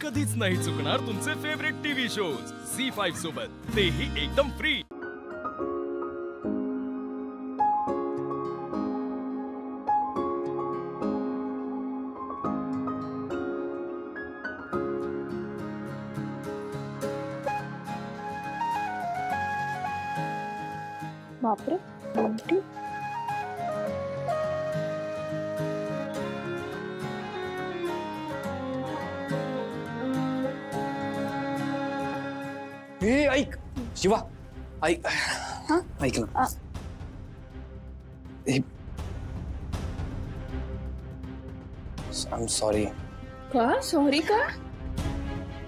कधीच नाही चुकणार तुमचे फेवरेट टीव्ही शोज झी5 सोबत, तेही एकदम फ्री। बापरे, मोठी ऐक शिवा, ऐक ऐक ना, आय एम सॉरी। का सॉरी का?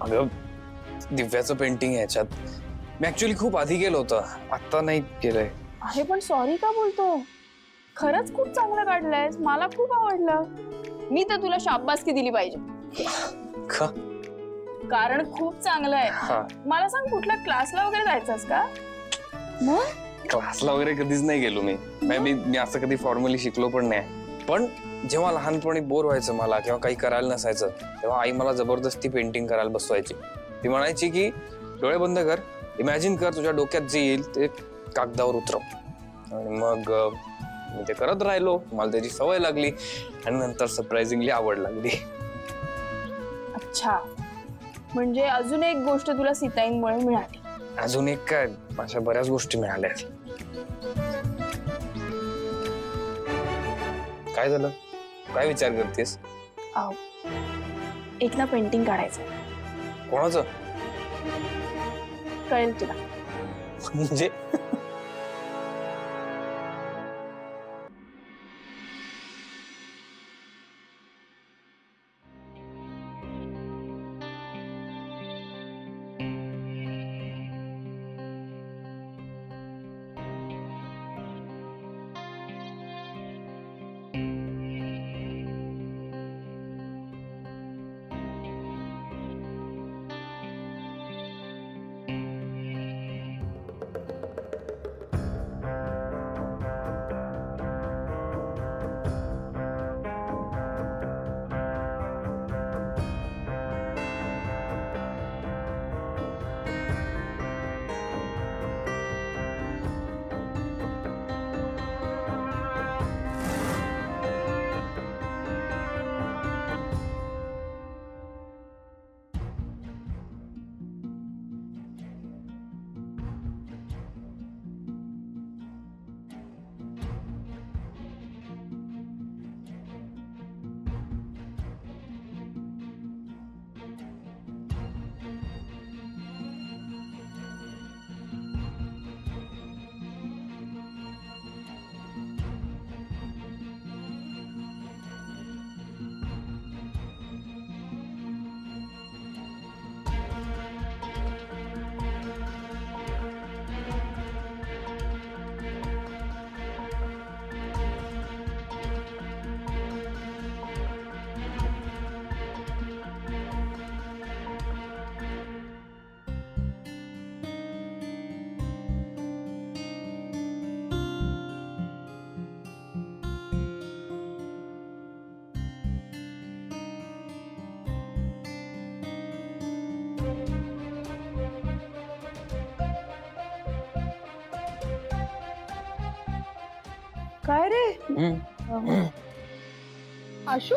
अगं दिव्याचं पेंटिंग ह्याच्यात मी ऍक्च्युअली खूप आधी केलं होतं, आता नाही केलंय। अरे पण सॉरी का बोलतो? खरंच खूप चांगलं काढलंयस, मला खूप आवडलं। मी तर तुला शाबासकी दिली पाहिजे। का? कारण खूप चांगलं आहे। मला सांग, कुठल्या क्लासला वगैरे जायचंस का? मग क्लासला वगैरे कधीच नाही गेलो मी असं कधी फॉर्मली शिकलो पण नाही। पण जेव्हा लहानपणी बोर व्हायचं मला किंवा काही करायला नसायचं, तेव्हा आई मला जबरदस्ती पेंटिंग करायला बसवायची। ती म्हणायची की डोळे बंद कर, इमॅजिन कर, तुझ्या डोक्यात जे येईल ते कागदावर उतरव। आणि मग मी ते करत राहिलो, मला त्याची सवय लागली आणि नंतर सरप्राइझिंगली आवड लागली। अच्छा, म्हणजे अजून एक गोष्ट तुला सीताईंमुळे मिळाली? अजून एक काय, अशा बऱ्याच गोष्टी मिळाल्या। काय झालं, काय विचार करतेस? एक ना पेंटिंग काढायचं। कोणाचं? कळेल तुला। म्हणजे काय रे? आशु,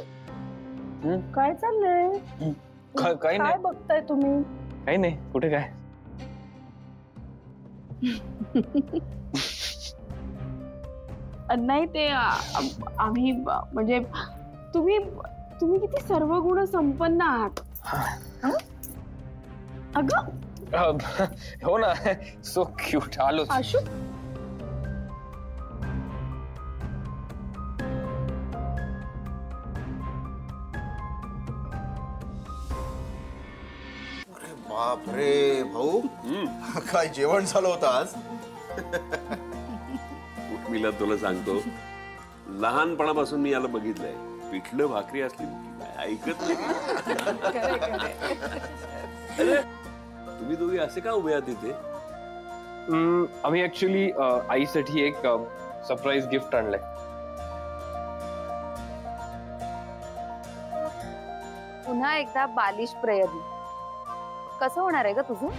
काय चाललंय? काही काय बघताय तुम्ही? काही नाही, कुठे काय? नाही ते आम्ही म्हणजे तुम्ही किती सर्व गुण संपन्न आहात। अगं हो ना, सो क्यूट। आलो आशु, बाप रे भाऊ, काय जेवण झालं होतं आज? मी तुला सांगतो, लहानपणापासून मी याला बघितलंय, पिठलं भाकरी असली ऐकत नाही। तुम्ही दोघी असे का उभे आहात इथे? आम्ही ऍक्च्युअली आईसाठी एक सरप्राईज गिफ्ट आणलंय। पुन्हा एकदा बालिश प्रयत्न. कसं होणार आहे ग तुझं?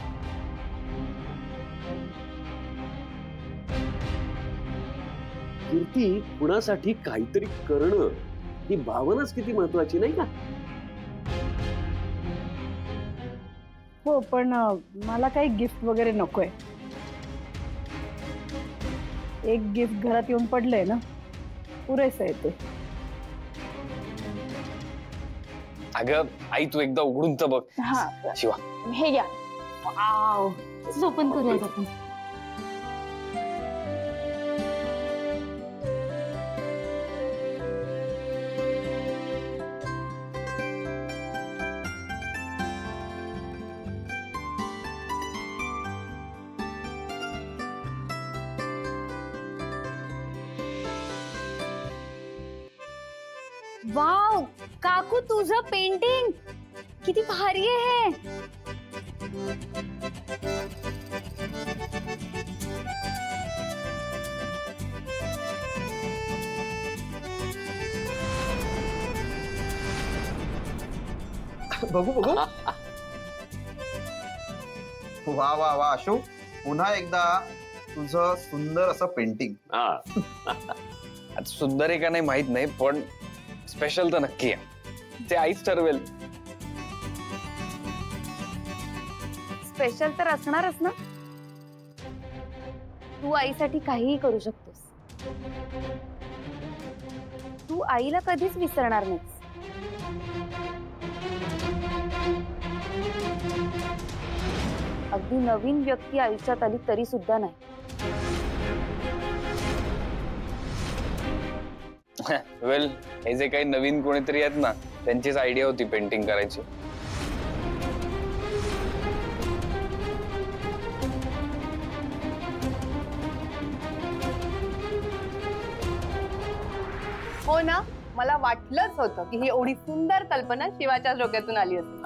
कीर्ती, कुणासाठी काहीतरी करणं ही भावनाच किती महत्वाची नाही का? हो, पण मला काही गिफ्ट वगैरे नकोय. एक गिफ्ट घरात येऊन पडलंय ना, पुरेसं आहे ते. अगं आई, तू एकदा उघडून तर बघ. हा शिवा, हे घ्या. ओपन करूया आपण. वाव काकू, तुझं पेंटिंग किती भारी आहे. बघू बघू. वा वा वा अशोक, पुन्हा एकदा तुझं सुंदर असं पेंटिंग. आता सुंदर आहे का नाही माहित नाही, पण स्पेशल तर नक्की आहे. ते आईच ठरवेल. स्पेशल तर असणारच ना. तू आईसाठी काहीही करू शकतोस. तू आईला कधीच विसरणार नाहीस. अगदी नवीन व्यक्ती आयुष्यात आली तरी सुद्धा नाही. वेल, हे जे काही नवीन कोणीतरी आहेत ना, त्यांचीच आयडिया होती पेंटिंग करायची. हो ना, मला वाटलंच होतं की ही एवढी सुंदर कल्पना शिवाच्या डोक्यातून आली असेल.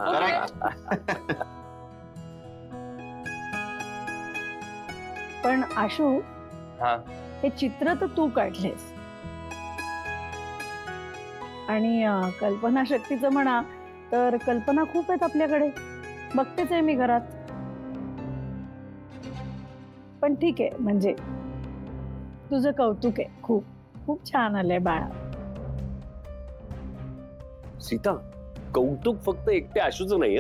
पण आशू, हा, हे चित्र तर तू काढलेस आणि कल्पना शक्तीचं म्हणा तर कल्पना खूप आहेत आपल्याकडे. बघतेच आहे मी घरात. पण ठीक आहे, म्हणजे तुझं कौतुक आहे. खूप खूप छान आलंय बाळा. सीता, कौतुक फक्त एकट्या आशूचं नाही,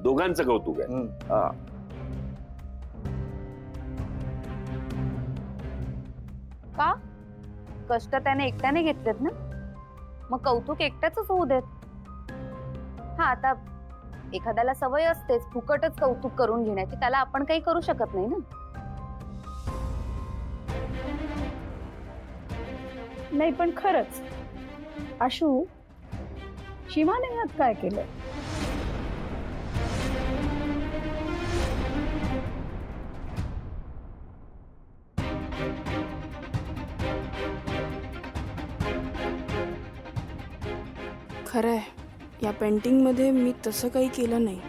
दोघांचं कौतुक आहे. का? कष्ट त्याने एकट्याने घेतलेत ना, मग कौतुक एकट्याच होऊ देत. हा, आता एखाद्याला सवय असतेच फुकटच कौतुक करून घेण्याची, त्याला आपण काही करू शकत नाही ना. नाही, पण खरंच आशू, शिवाने यात काय केलं? खरंय, या पेंटिंग मध्ये मी तसं काही केलं नाही,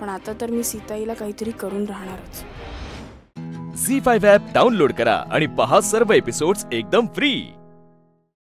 पण आता तर मी सीताईला काहीतरी करून राहणारच. झी5 ॲप डाउनलोड करा आणि पहा सर्व एपिसोड्स एकदम फ्री.